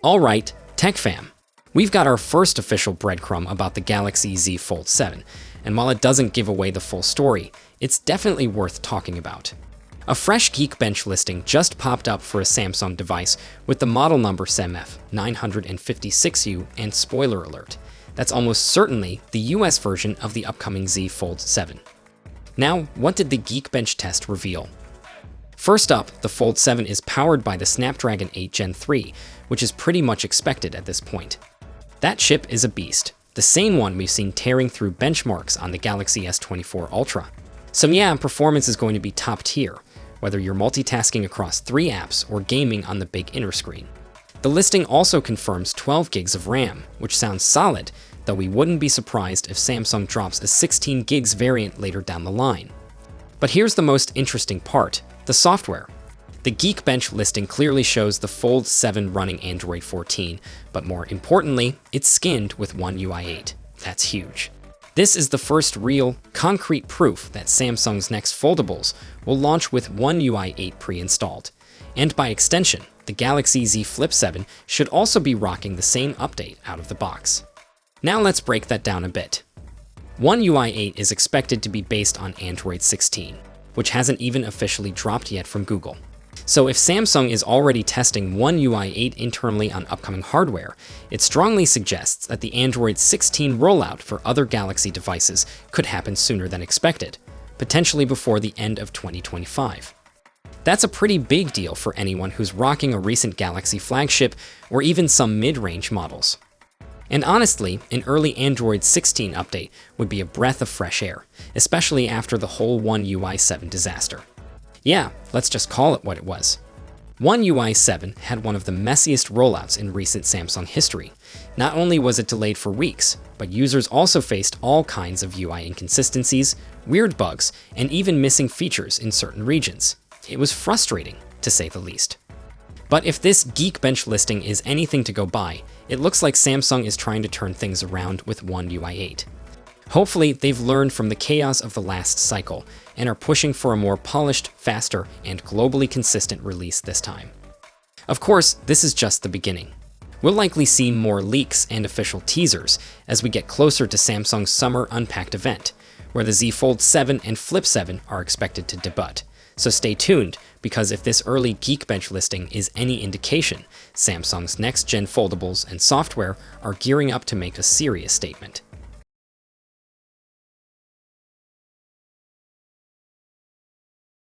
Alright, Tech Fam. We've got our first official breadcrumb about the Galaxy Z Fold 7, and while it doesn't give away the full story, it's definitely worth talking about. A fresh Geekbench listing just popped up for a Samsung device with the model number SAMF956U, and spoiler alert, that's almost certainly the US version of the upcoming Z Fold 7. Now, what did the Geekbench test reveal? First up, the Fold 7 is powered by the Snapdragon 8 Gen 3, which is pretty much expected at this point. That chip is a beast, the same one we've seen tearing through benchmarks on the Galaxy S24 Ultra. So yeah, performance is going to be top tier, whether you're multitasking across 3 apps or gaming on the big inner screen. The listing also confirms 12 gigs of RAM, which sounds solid, though we wouldn't be surprised if Samsung drops a 16 gigs variant later down the line. But here's the most interesting part, the software. The Geekbench listing clearly shows the Fold 7 running Android 14, but more importantly, it's skinned with One UI 8. That's huge. This is the first real, concrete proof that Samsung's next foldables will launch with One UI 8 pre-installed. And by extension, the Galaxy Z Flip 7 should also be rocking the same update out of the box. Now let's break that down a bit. One UI 8 is expected to be based on Android 16, which hasn't even officially dropped yet from Google. So if Samsung is already testing One UI 8 internally on upcoming hardware, it strongly suggests that the Android 16 rollout for other Galaxy devices could happen sooner than expected, potentially before the end of 2025. That's a pretty big deal for anyone who's rocking a recent Galaxy flagship or even some mid-range models. And honestly, an early Android 16 update would be a breath of fresh air, especially after the whole One UI 7 disaster. Yeah, let's just call it what it was. One UI 7 had one of the messiest rollouts in recent Samsung history. Not only was it delayed for weeks, but users also faced all kinds of UI inconsistencies, weird bugs, and even missing features in certain regions. It was frustrating, to say the least. But if this Geekbench listing is anything to go by, it looks like Samsung is trying to turn things around with One UI 8. Hopefully, they've learned from the chaos of the last cycle and are pushing for a more polished, faster, and globally consistent release this time. Of course, this is just the beginning. We'll likely see more leaks and official teasers as we get closer to Samsung's Summer Unpacked event, where the Z Fold 7 and Flip 7 are expected to debut. So stay tuned, because if this early Geekbench listing is any indication, Samsung's next-gen foldables and software are gearing up to make a serious statement.